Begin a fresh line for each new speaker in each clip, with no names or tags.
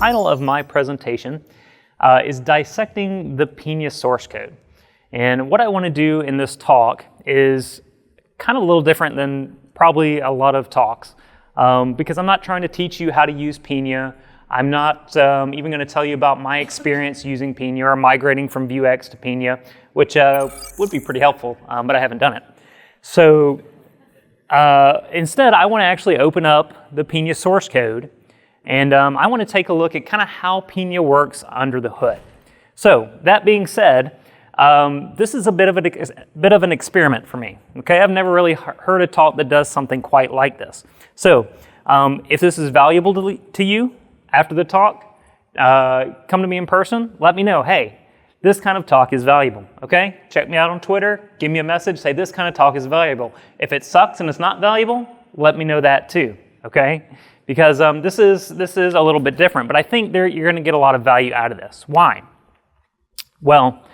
title of my presentation is Dissecting the Pinia source code. And what I want to do in this talk is kind of a little different than probably a lot of talks, because I'm not trying to teach you how to use Pinia. I'm not even going to tell you about my experience using Pinia or migrating from Vuex to Pinia, which would be pretty helpful, but I haven't done it. So instead, I want to actually open up the Pinia source code, and I want to take a look at kind of how Pinia works under the hood. So that being said, this is a bit of an experiment for me. Okay, I've never really heard a talk that does something quite like this. So if this is valuable to you after the talk, come to me in person. Let me know. Hey, this kind of talk is valuable. Okay, check me out on Twitter. Give me a message. Say this kind of talk is valuable. If it sucks and it's not valuable, let me know that too. Okay, because this is a little bit different, but I think you're going to get a lot of value out of this. Why? Well,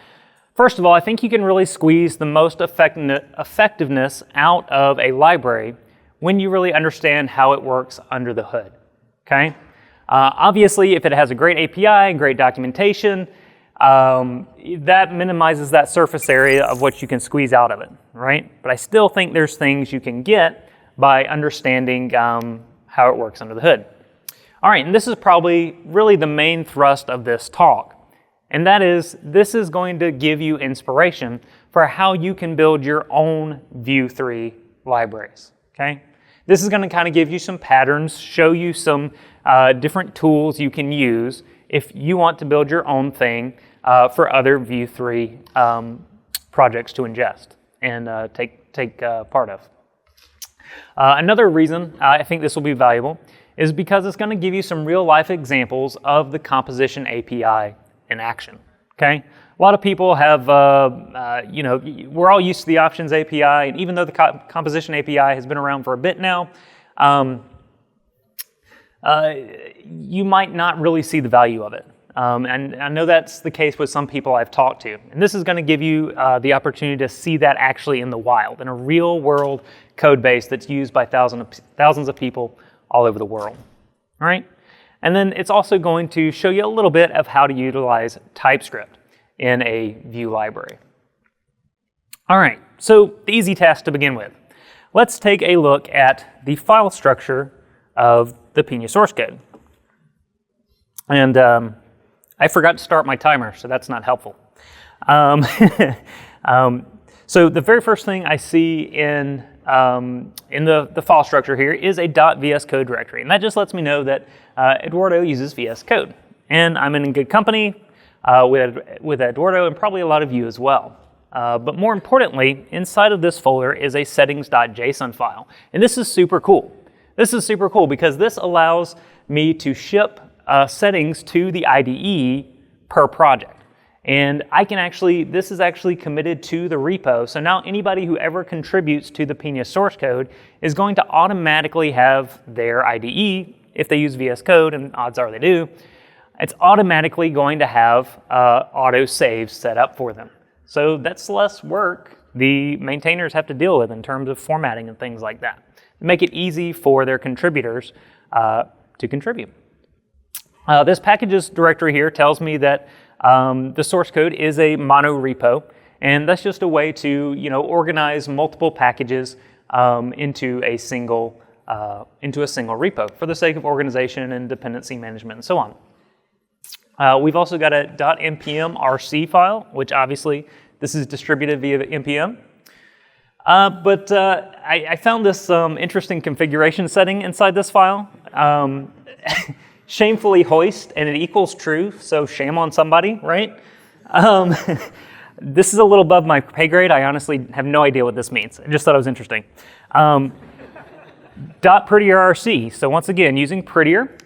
first of all, I think you can really squeeze the most effectiveness out of a library when you really understand how it works under the hood, okay? Obviously, if it has a great API and great documentation, that minimizes that surface area of what you can squeeze out of it, right? But I still think there's things you can get by understanding how it works under the hood. All right, and this is probably really the main thrust of this talk. And that is, this is going to give you inspiration for how you can build your own Vue 3 libraries, okay? This is going to kind of give you some patterns, show you some different tools you can use if you want to build your own thing for other Vue 3 projects to ingest and take part of. Another reason I think this will be valuable is because it's going to give you some real-life examples of the composition API in action, okay? A lot of people have, we're all used to the options API, and even though the composition API has been around for a bit now, you might not really see the value of it. And I know that's the case with some people I've talked to. And this is going to give you the opportunity to see that actually in the wild, in a real-world code base that's used by thousands of people all over the world, all right? And then it's also going to show you a little bit of how to utilize TypeScript in a Vue library. All right, so the easy task to begin with. Let's take a look at the file structure of the Pinia source code. And I forgot to start my timer, so that's not helpful. So the very first thing I see in the file structure here is a .vs code directory, and that just lets me know that Eduardo uses VS Code, and I'm in good company with Eduardo and probably a lot of you as well. But more importantly, inside of this folder is a settings.json file, and this is super cool. This is super cool because this allows me to ship settings to the IDE per project. And I can this is actually committed to the repo. So now anybody who ever contributes to the Pinia source code is going to automatically have their IDE, if they use VS Code, and odds are they do, it's automatically going to have auto saves set up for them. So that's less work the maintainers have to deal with in terms of formatting and things like that. Make it easy for their contributors to contribute. This packages directory here tells me that the source code is a mono repo, and that's just a way to organize multiple packages into a single repo for the sake of organization and dependency management and so on. We've also got a .npm rc file, which obviously this is distributed via npm. But I found this interesting configuration setting inside this file. Shamefully hoist, and it equals true, so shame on somebody, right? This is a little above my pay grade. I honestly have no idea what this means. I just thought it was interesting. .prettier.rc, so once again, using prettier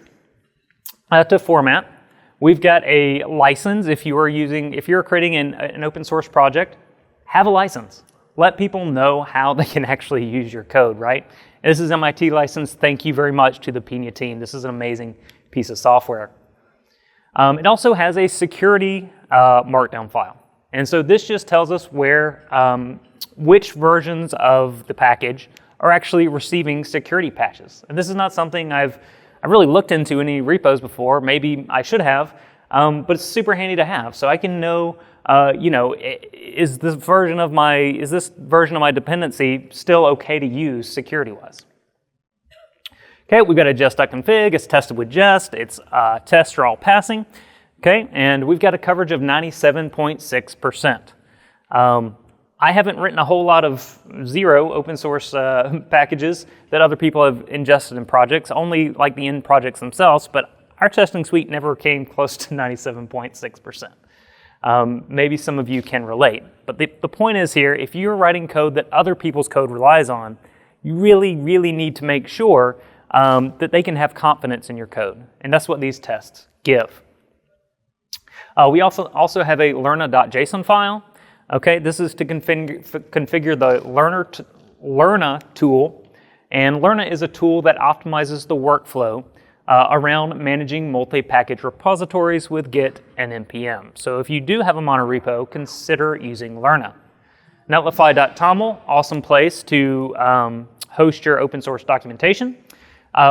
to format. We've got a license. If you're creating an open source project, have a license. Let people know how they can actually use your code, right? This is MIT license. Thank you very much to the Pinia team. This is an amazing piece of software. It also has a security markdown file. And so this just tells us which versions of the package are actually receiving security patches. And this is not something I've I've really looked into any repos before. Maybe I should have, but it's super handy to have. So I can know, is this version of my dependency still okay to use security-wise? Okay, we've got a jest.config. It's tested with jest. Its tests are all passing. Okay, and we've got a coverage of 97.6%. I haven't written a whole lot of zero open source packages that other people have ingested in projects, only like the end projects themselves, but our testing suite never came close to 97.6%. Maybe some of you can relate, but the point is here, if you're writing code that other people's code relies on, you really, really need to make sure that they can have confidence in your code, and that's what these tests give. We also have a learna.json file. Okay, this is to configure the Learna tool, and Learna is a tool that optimizes the workflow around managing multi-package repositories with Git and npm. So if you do have a monorepo, consider using Learna. Netlify.toml, awesome place to host your open source documentation.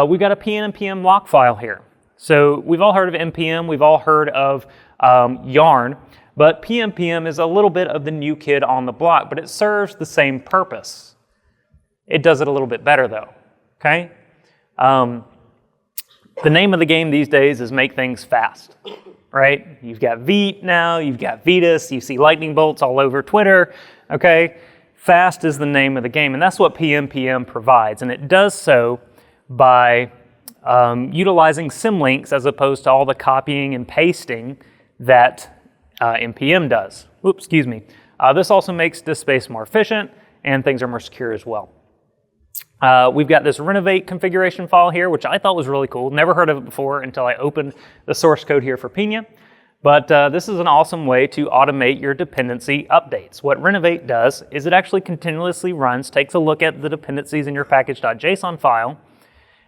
We've got a pn-npm lock file here. So we've all heard of npm, we've all heard of Yarn, but pnpm is a little bit of the new kid on the block, but it serves the same purpose. It does it a little bit better though, okay? The name of the game these days is make things fast, right? You've got Vite now, you've got Vitis, you see lightning bolts all over Twitter, okay? Fast is the name of the game, and that's what pnpm provides, and it does so by utilizing symlinks as opposed to all the copying and pasting that npm does. Oops, excuse me. This also makes disk space more efficient, and things are more secure as well. We've got this renovate configuration file here, which I thought was really cool. Never heard of it before until I opened the source code here for Pinia. But this is an awesome way to automate your dependency updates. What renovate does is it actually continuously runs, takes a look at the dependencies in your package.json file,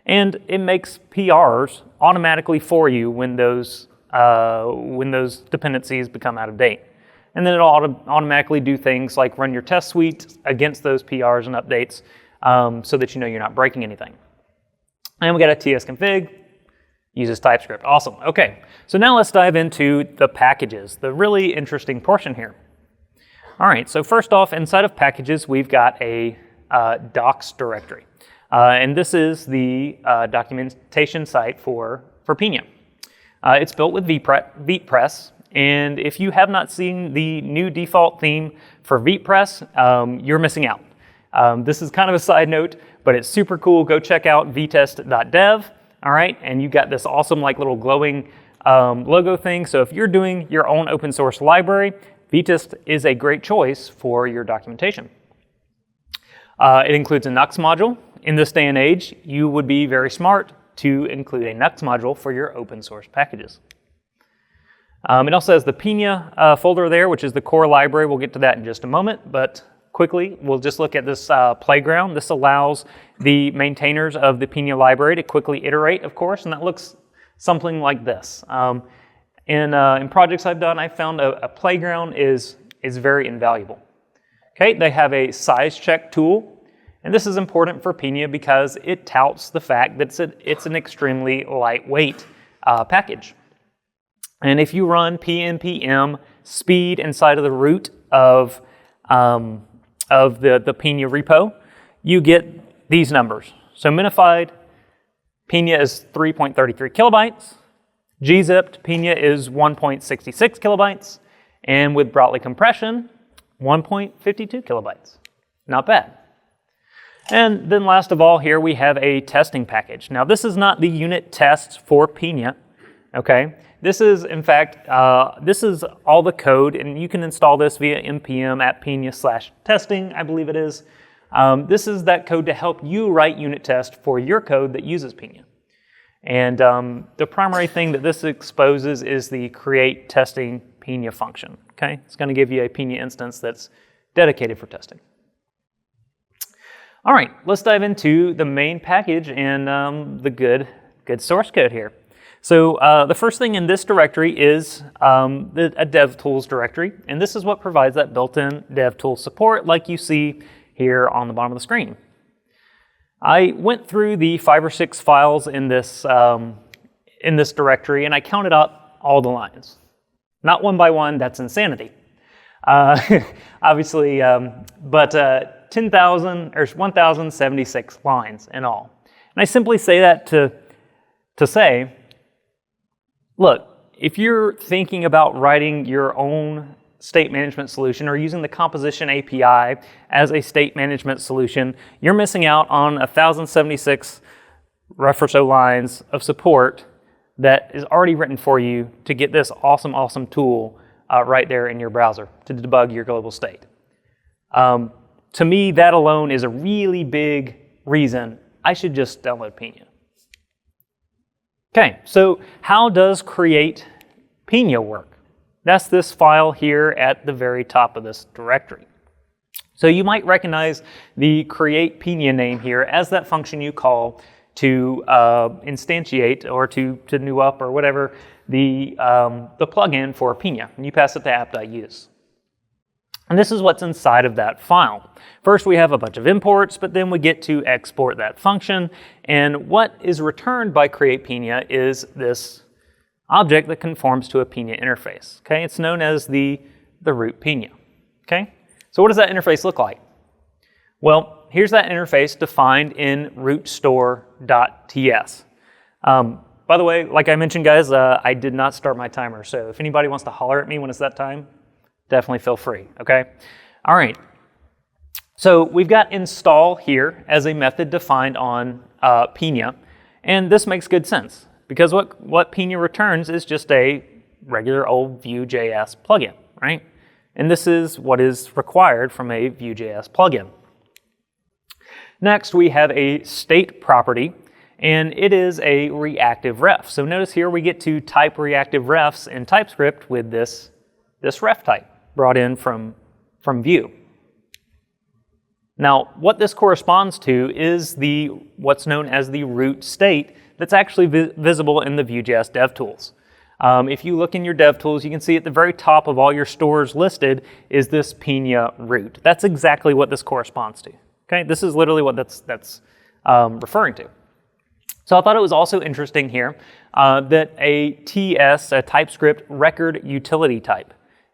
and it makes PRs automatically for you when those dependencies become out of date. And then it'll automatically do things like run your test suite against those PRs and updates so that you know you're not breaking anything. And we got a tsconfig, uses TypeScript. Awesome. Okay, so now let's dive into the packages, the really interesting portion here. All right, so first off, inside of packages, we've got a docs directory. And this is the documentation site for Pinia. It's built with VitePress, and if you have not seen the new default theme for VitePress, you're missing out. This is kind of a side note, but it's super cool. Go check out vtest.dev, all right? And you got this awesome like little glowing logo thing. So if you're doing your own open source library, vtest is a great choice for your documentation. It includes a Nux module. In this day and age, you would be very smart to include a Nux module for your open source packages. It also has the Pinia folder there, which is the core library. We'll get to that in just a moment, but quickly, we'll just look at this playground. This allows the maintainers of the Pinia library to quickly iterate, of course, and that looks something like this. In projects I've done, I found a playground is very invaluable. Okay, they have a size check tool. And this is important for Pinia because it touts the fact that it's an extremely lightweight package. And if you run pnpm speed inside of the root of the Pinia repo, you get these numbers. So minified Pinia is 3.33 kilobytes. Gzipped Pinia is 1.66 kilobytes. And with Brotli compression, 1.52 kilobytes. Not bad. And then last of all, here we have a testing package. Now this is not the unit tests for Pinia, okay? This is, in fact, this is all the code, and you can install this via npm @pinia/testing, I believe it is. This is that code to help you write unit tests for your code that uses Pinia. And the primary thing that this exposes is the create testing Pinia function, okay? It's gonna give you a Pinia instance that's dedicated for testing. All right, let's dive into the main package and the good source code here. So the first thing in this directory is a DevTools directory, and this is what provides that built-in DevTools support like you see here on the bottom of the screen. I went through the 5 or 6 files in this directory, and I counted up all the lines. Not one by one, that's insanity. Obviously, but 10,000 or 1,076 lines in all. And I simply say that to say, look, if you're thinking about writing your own state management solution or using the composition API as a state management solution, you're missing out on 1,076 referso lines of support that is already written for you to get this awesome tool right there in your browser to debug your global state. To me, that alone is a really big reason I should just download Pinia. Okay, so how does createPinia work? That's this file here at the very top of this directory. So you might recognize the createPinia name here as that function you call to instantiate or to new up or whatever the plugin for Pinia, and you pass it to app.use. And this is what's inside of that file. First we have a bunch of imports, but then we get to export that function, and what is returned by createPinia is this object that conforms to a Pinia interface. Okay, it's known as the root Pinia. Okay, so what does that interface look like? Well, here's that interface defined in rootstore.ts. By the way, like I mentioned, guys, I did not start my timer, so if anybody wants to holler at me when it's that time, definitely feel free, okay? All right, so we've got install here as a method defined on Pinia, and this makes good sense because what Pinia returns is just a regular old Vue.js plugin, right? And this is what is required from a Vue.js plugin. Next, we have a state property, and it is a reactive ref. So notice here we get to type reactive refs in TypeScript with this ref type brought in from Vue. Now, what this corresponds to is what's known as the root state that's actually visible in the Vue.js DevTools. If you look in your DevTools, you can see at the very top of all your stores listed is this Pinia root. That's exactly what this corresponds to. Okay, this is literally what that's referring to. So I thought it was also interesting here that a TS, a TypeScript record utility type,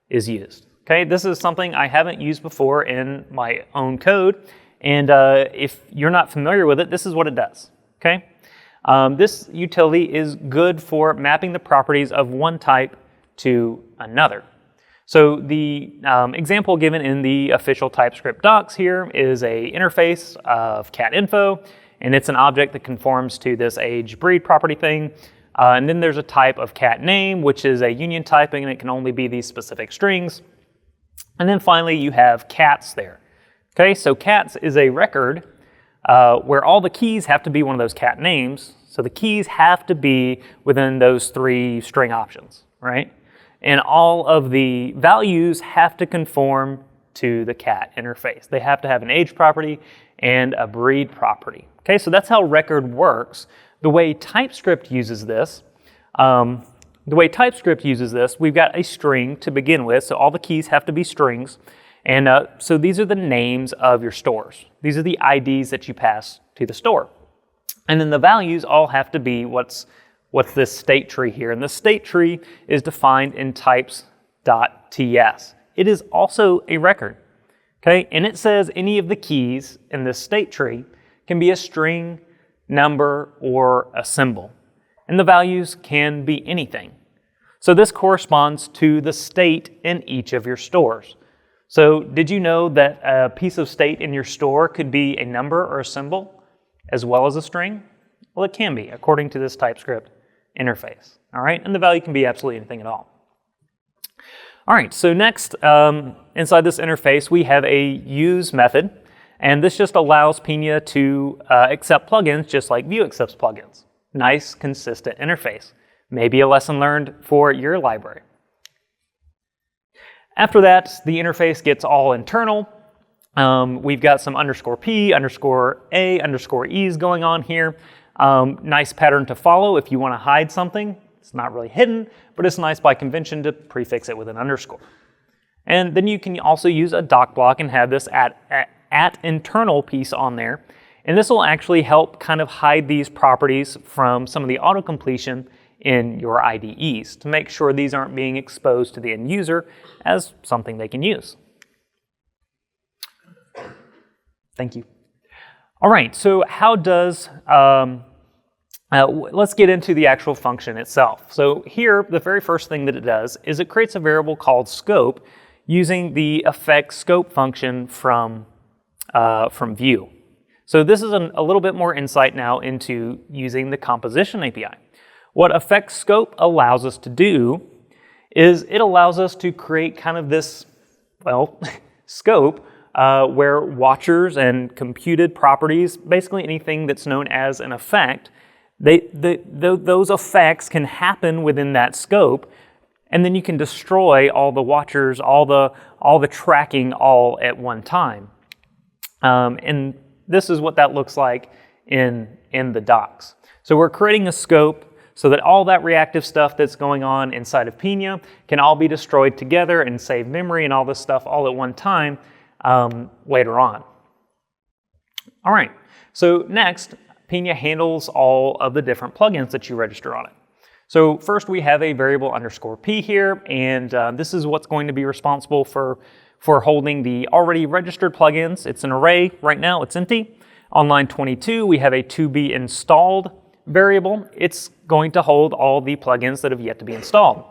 is used. Okay, this is something I haven't used before in my own code, and if you're not familiar with it, this is what it does. Okay, this utility is good for mapping the properties of one type to another. So the example given in the official TypeScript docs here is a interface of cat info, and it's an object that conforms to this age breed property thing. And then there's a type of cat name, which is a union typing, and it can only be these specific strings. And then finally you have cats there. Okay, so cats is a record where all the keys have to be one of those cat names. So the keys have to be within those 3 string options, right? And all of the values have to conform to the cat interface. They have to have an age property and a breed property. Okay, so that's how record works. The way TypeScript uses this, we've got a string to begin with, so all the keys have to be strings. And so these are the names of your stores. These are the IDs that you pass to the store. And then the values all have to be what's this state tree here. And the state tree is defined in types.ts. It is also a record, okay? And it says any of the keys in this state tree can be a string, number, or a symbol. And the values can be anything. So this corresponds to the state in each of your stores. So did you know that a piece of state in your store could be a number or a symbol as well as a string? Well, it can be, according to this TypeScript interface. All right, and the value can be absolutely anything at all. All right, so next, inside this interface, we have a use method, and this just allows Pinia to accept plugins just like Vue accepts plugins. Nice, consistent interface. Maybe a lesson learned for your library. After that, the interface gets all internal. We've got some _p, _a, _e's going on here. Nice pattern to follow if you want to hide something. It's not really hidden, but it's nice by convention to prefix it with an underscore. And then you can also use a doc block and have this at internal piece on there. And this will actually help kind of hide these properties from some of the auto-completion in your IDEs to make sure these aren't being exposed to the end user as something they can use. Thank you. All right, so how does, let's get into the actual function itself. So here, the very first thing that it does is it creates a variable called scope using the effect scope function from Vue. So this is a little bit more insight now into using the composition API. What effect scope allows us to do is it allows us to create kind of this, well, scope where watchers and computed properties, basically anything that's known as an effect, those effects can happen within that scope, and then you can destroy all the watchers, all the tracking all at one time. And this is what that looks like in the docs. So we're creating a scope so that all that reactive stuff that's going on inside of Pinia can all be destroyed together and save memory and all this stuff all at one time later on. All right, so next, Pinia handles all of the different plugins that you register on it. So first we have a variable _p here, and this is what's going to be responsible for holding the already registered plugins. It's an array. Right now it's empty. On line 22, we have a to be installed variable. It's going to hold all the plugins that have yet to be installed.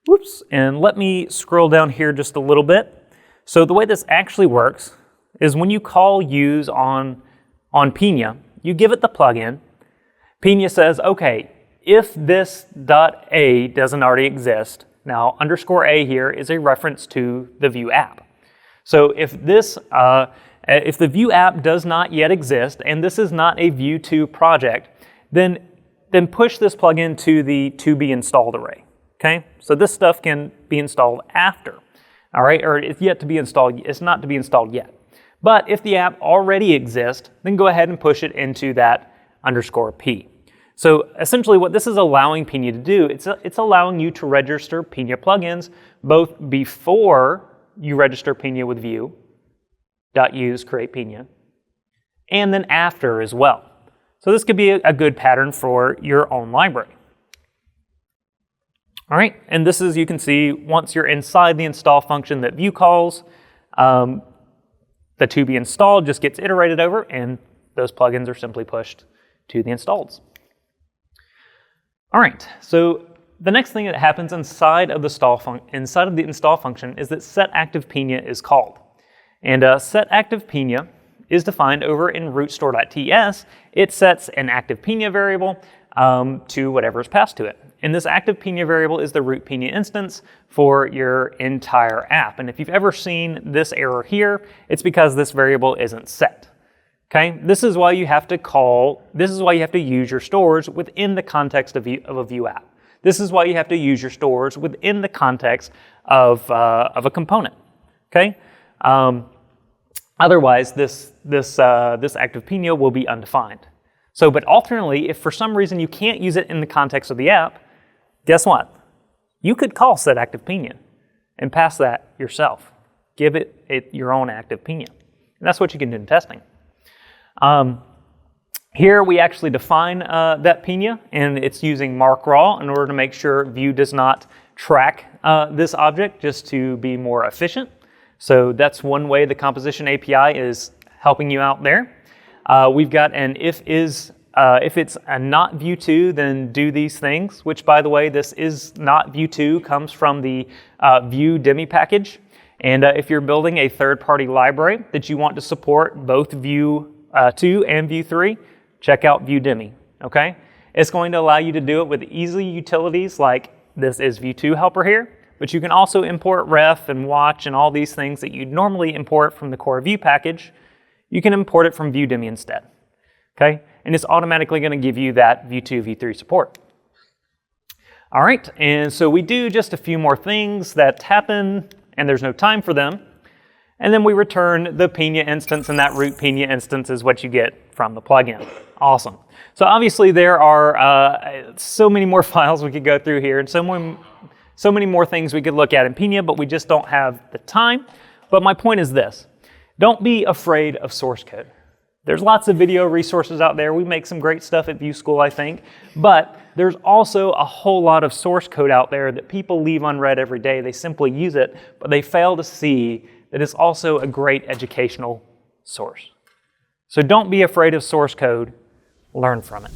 Whoops, and let me scroll down here just a little bit. So the way this actually works is when you call use on Pinia, you give it the plugin. Pinia says, okay, if this .a doesn't already exist, now _a here is a reference to the Vue app. So if the Vue app does not yet exist, and this is not a Vue 2 project, then push this plugin to the to be installed array. Okay, so this stuff can be installed after. All right, or it's yet to be installed. It's not to be installed yet. But if the app already exists, then go ahead and push it into that _p. So essentially what this is allowing Pinia to do, it's allowing you to register Pinia plugins both before you register Pinia with Vue.use createPinia, and then after as well. So this could be a good pattern for your own library. All right, and this is, you can see, once you're inside the install function that Vue calls, the to be installed just gets iterated over, and those plugins are simply pushed to the installs. All right, so the next thing that happens inside of the install function is that setActivePinia is called. And setActivePinia is defined over in rootstore.ts. It sets an ActivePinia variable to whatever is passed to it. And this ActivePinia variable is the root Pinia instance for your entire app. And if you've ever seen this error here, it's because this variable isn't set. Okay, this is why you have to use your stores within the context of a Vue app. This is why you have to use your stores within the context of a component. Okay, otherwise this ActivePinia will be undefined. So, but alternately, if for some reason you can't use it in the context of the app, guess what? You could call setActivePinia and pass that yourself. Give it your own ActivePinia. And that's what you can do in testing. Here we actually define that Pinia, and it's using mark raw in order to make sure Vue does not track this object, just to be more efficient. So that's one way the composition API is helping you out there. We've got an if it's a not Vue 2, then do these things, which, by the way, this is not Vue 2, comes from the Vue Demi package. And if you're building a third-party library that you want to support both Vue 2 and Vue 3, check out Vue Demi, okay? It's going to allow you to do it with easy utilities like this is Vue 2 helper here, but you can also import ref and watch and all these things that you'd normally import from the core Vue package. You can import it from Vue Demi instead, okay? And it's automatically going to give you that Vue 2, Vue 3 support. All right, and so we do just a few more things that happen, and there's no time for them. And then we return the Pinia instance, and that root Pinia instance is what you get from the plugin. Awesome. So obviously there are so many more files we could go through here, and so many more things we could look at in Pinia, but we just don't have the time. But my point is this: don't be afraid of source code. There's lots of video resources out there. We make some great stuff at View School, I think. But there's also a whole lot of source code out there that people leave unread every day. They simply use it, but they fail to see that it's also a great educational source. So don't be afraid of source code. Learn from it.